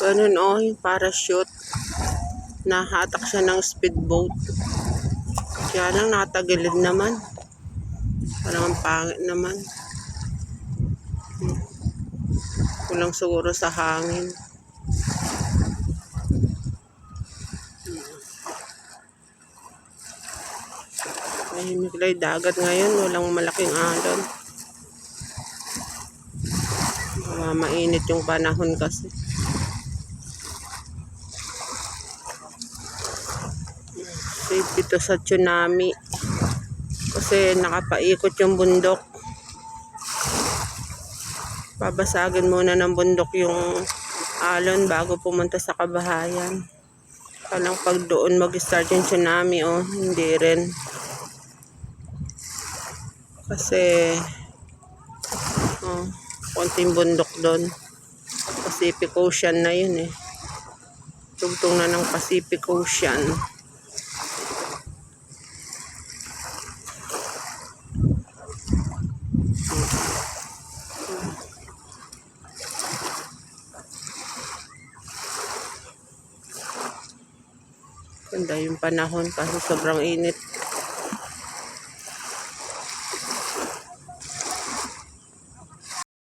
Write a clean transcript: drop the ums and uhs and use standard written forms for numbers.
Ganun oh, yung parachute. Nahatak siya ng speedboat. Kaya lang nakatagilid naman. Parang ang pangit naman. Kulang siguro sa hangin. Tahimik lang dagat ngayon. Walang malaking alon. Mainit yung panahon kasi. Safe dito sa tsunami. Kasi nakapaikot yung bundok. Babasagin muna ng bundok yung alon bago pumunta sa kabahayan. Palang pag doon mag-start yung tsunami, oh, hindi rin. Kasi, oh, konting bundok doon. Pacific Ocean na yun eh. Tugtong na ng Pacific Ocean. Ganda yung panahon kasi sobrang init.